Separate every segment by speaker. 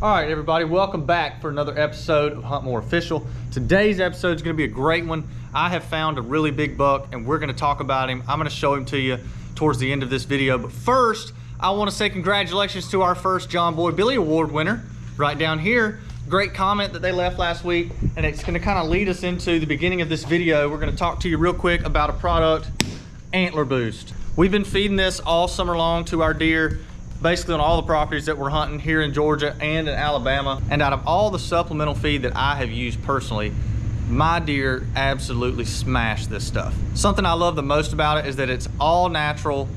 Speaker 1: All right, everybody, welcome back for another episode of Hunt More Official. Today's episode is going to be a great one. I have found a really big buck, and we're going to talk about him. I'm going to show him to you towards the end of this video. But first, I want to say congratulations to our first John Boy Billy Award winner right down here. Great comment that they left last week, and it's going to kind of lead us into the beginning of this video. We're going to talk to you real quick about a product, Antler Boost. We've been feeding this all summer long to our deer, basically on all the properties that we're hunting here in Georgia and in Alabama. And out of all the supplemental feed that I have used personally, my deer absolutely smash this stuff. Something I love the most about it is that it's all natural,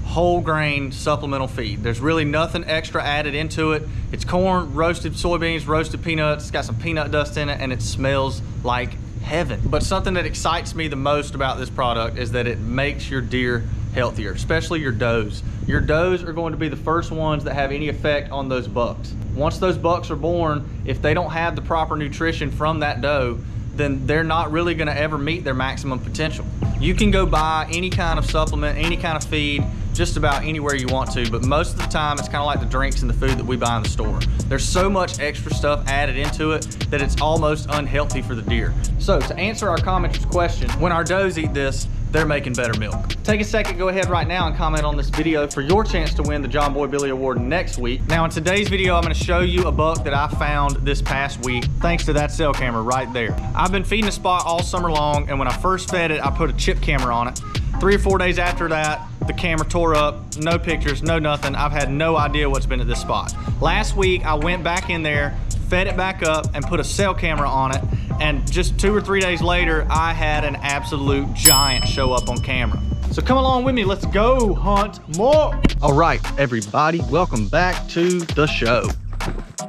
Speaker 1: whole grain supplemental feed. There's really nothing extra added into it. It's corn, roasted soybeans, roasted peanuts. It's got some peanut dust in it, and it smells like heaven. But something that excites me the most about this product is that it makes your deer healthier, especially your does. Your does are going to be the first ones that have any effect on those bucks. Once those bucks are born, if they don't have the proper nutrition from that doe, then they're not really going to ever meet their maximum potential. You can go buy any kind of supplement, any kind of feed, just about anywhere you want to, but most of the time it's kind of like the drinks and the food that we buy in the store. There's so much extra stuff added into it that it's almost unhealthy for the deer. So to answer our commenters' question, when our does eat this, they're making better milk. Take a second, go ahead right now and comment on this video for your chance to win the John Boy Billy Award next week. Now in today's video, I'm gonna show you a buck that I found this past week, thanks to that cell camera right there. I've been feeding the spot all summer long, and when I first fed it, I put a chip camera on it. 3 or 4 days after that, the camera tore up, no pictures, no nothing. I've had no idea what's been at this spot. Last week, I went back in there, fed it back up, and put a cell camera on it, and just 2 or 3 days later, I had an absolute giant show up on camera. So come along with me, let's go hunt more. All right, everybody, welcome back to the show.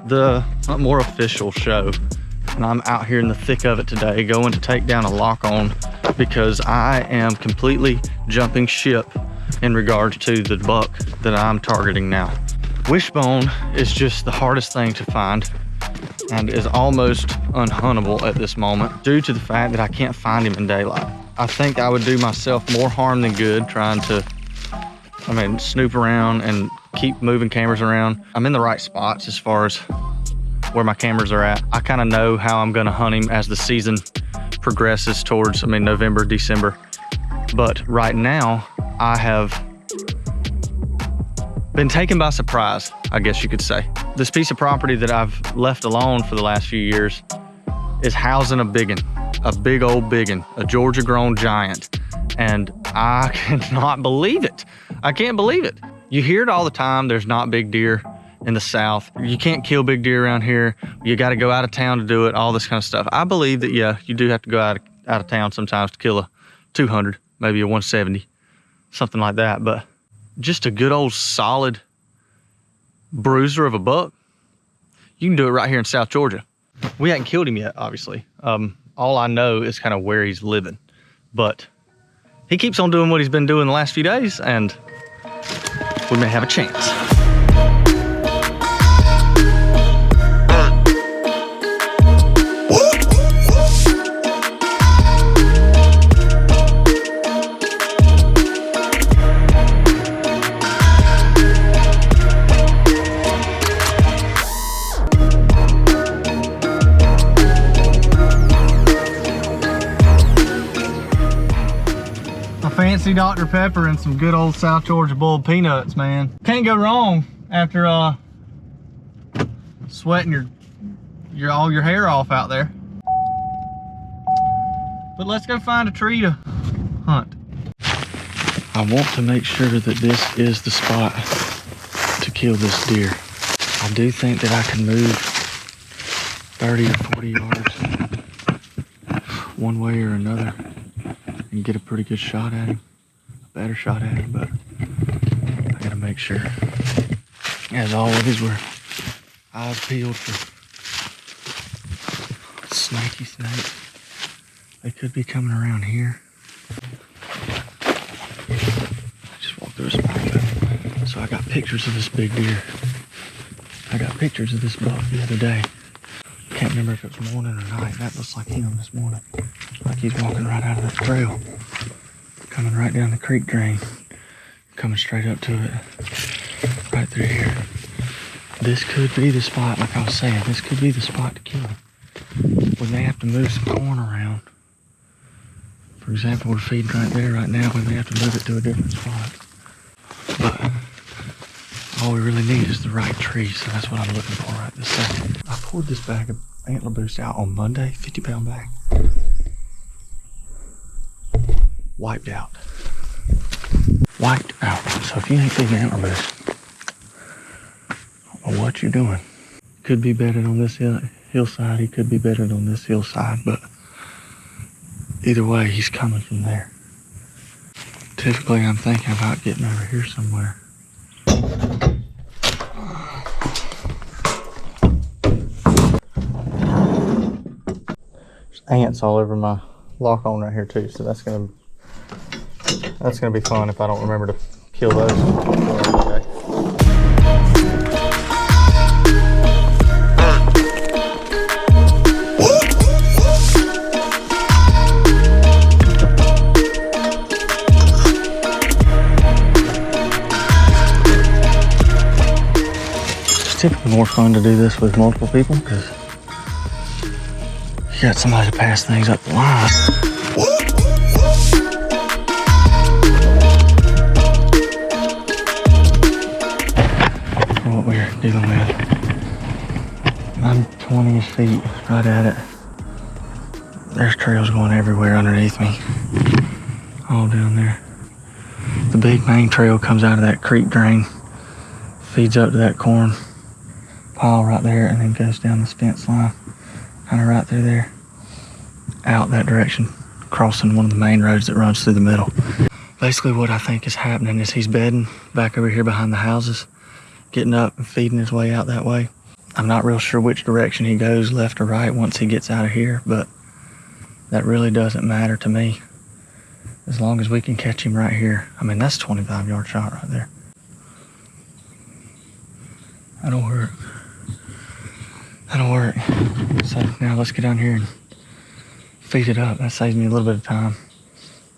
Speaker 1: The Hunt More Official show. And I'm out here in the thick of it today, going to take down a lock on because I am completely jumping ship in regards to the buck that I'm targeting now. Wishbone is just the hardest thing to find and is almost unhuntable at this moment due to the fact that I can't find him in daylight. I think I would do myself more harm than good trying to, snoop around and keep moving cameras around. I'm in the right spots as far as where my cameras are at. I kind of know how I'm gonna hunt him as the season progresses towards, November, December. But right now, I have been taken by surprise, I guess you could say. This piece of property that I've left alone for the last few years is housing a biggin, a big old biggin, a Georgia grown giant. And I cannot believe it. I can't believe it. You hear it all the time, there's not big deer in the South. You can't kill big deer around here. You got to go out of town to do it, all this kind of stuff. I believe that, yeah, you do have to go out of town sometimes to kill a 200, maybe a 170, something like that. But just a good old solid bruiser of a buck, you can do it right here in South Georgia. We haven't killed him yet, obviously. All I know is kind of where he's living. But he keeps on doing what he's been doing the last few days, and we may have a chance. Fancy Dr. Pepper and some good old South Georgia boiled peanuts, man. Can't go wrong after sweating all your hair off out there. But let's go find a tree to hunt. I want to make sure that this is the spot to kill this deer. I do think that I can move 30 or 40 yards one way or another and get a pretty good shot at him, a better shot at him, but I gotta make sure. As always, we're eyes peeled for snaky snakes. They could be coming around here. I just walked through a spot, so I got pictures of this big deer. I got pictures of this buck the other day. Can't remember if it was morning or night. That looks like him this morning. Like he's walking right out of that trail. Coming right down the creek drain. Coming straight up to it. Right through here. This could be the spot, like I was saying, this could be the spot to kill him. We may have to move some corn around. For example, we're feeding right there right now. We may have to move it to a different spot. But all we really need is the right tree, so that's what I'm looking for right this second. I poured this bag of Antler Boost out on Monday, 50-pound bag. Wiped out. Wiped out. So if you ain't feeding Antler Boost, I don't know what you're doing. Could be bedded on this hillside, he could be bedded on this hillside, but either way, he's coming from there. Typically, I'm thinking about getting over here somewhere. There's ants all over my lock on right here too, so that's gonna be fun if I don't remember to kill those. Okay. It's typically more fun to do this with multiple people because you got somebody to pass things up the line. What we're dealing with. I'm 20 feet right at it. There's trails going everywhere underneath me. All down there. The big main trail comes out of that creek drain, feeds up to that corn pile right there, and then goes down this fence line, kind of right through there, out that direction, crossing one of the main roads that runs through the middle. Basically what I think is happening is he's bedding back over here behind the houses, getting up and feeding his way out that way. I'm not real sure which direction he goes, left or right, once he gets out of here, but that really doesn't matter to me. As long as we can catch him right here. I mean, that's a 25-yard shot right there. That'll work. That'll work. So now let's get down here and feed it up. That saves me a little bit of time.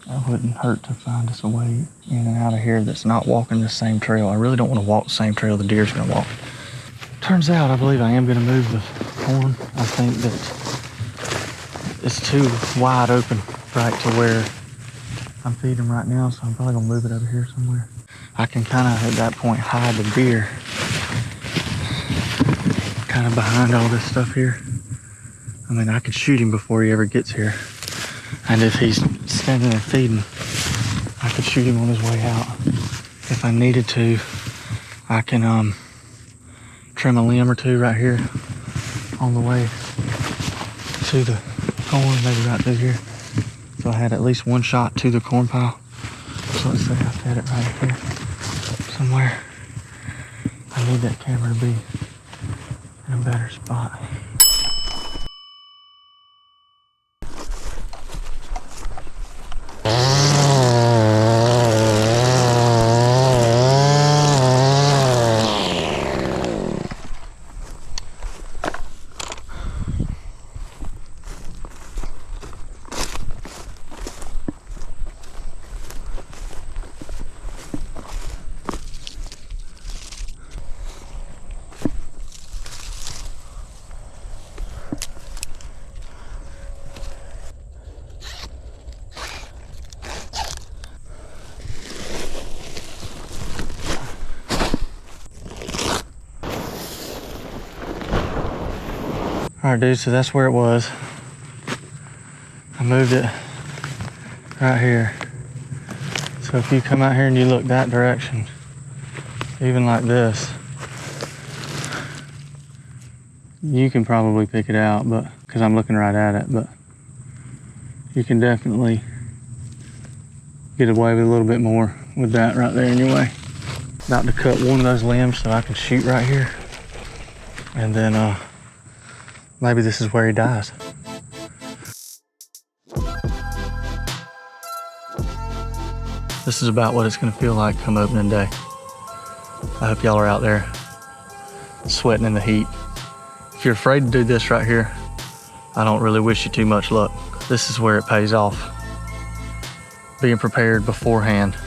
Speaker 1: That wouldn't hurt to find us a way in and out of here that's not walking the same trail. I really don't want to walk the same trail the deer's gonna walk. Turns out I believe I am gonna move the corn. I think that it's too wide open right to where I'm feeding them right now, so I'm probably gonna move it over here somewhere. I can kind of at that point hide the deer kind of behind all this stuff here. I mean, I could shoot him before he ever gets here. And if he's standing there feeding, I could shoot him on his way out. If I needed to, I can trim a limb or two right here on the way to the corn, maybe right through here. So I had at least one shot to the corn pile. So let's say I fed it right here somewhere. I need that camera to be in a better spot. All right, dude, so that's where it was. I moved it right here. So if you come out here and you look that direction, even like this, you can probably pick it out, but because I'm looking right at it, but you can definitely get away with a little bit more with that right there in your way. About to cut one of those limbs so I can shoot right here. And then maybe this is where he dies. This is about what it's gonna feel like come opening day. I hope y'all are out there sweating in the heat. If you're afraid to do this right here, I don't really wish you too much luck. This is where it pays off. Being prepared beforehand.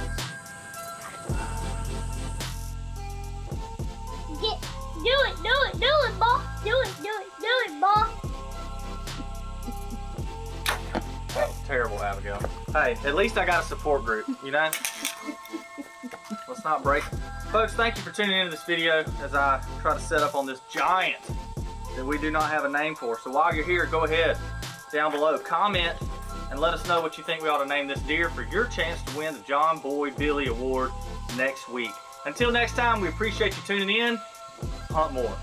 Speaker 2: Do it.
Speaker 1: Hey, at least I got a support group, you know? Let's not break. Folks, thank you for tuning into this video as I try to set up on this giant that we do not have a name for. So while you're here, go ahead down below, comment, and let us know what you think we ought to name this deer for your chance to win the John Boy Billy Award next week. Until next time, we appreciate you tuning in. Hunt more.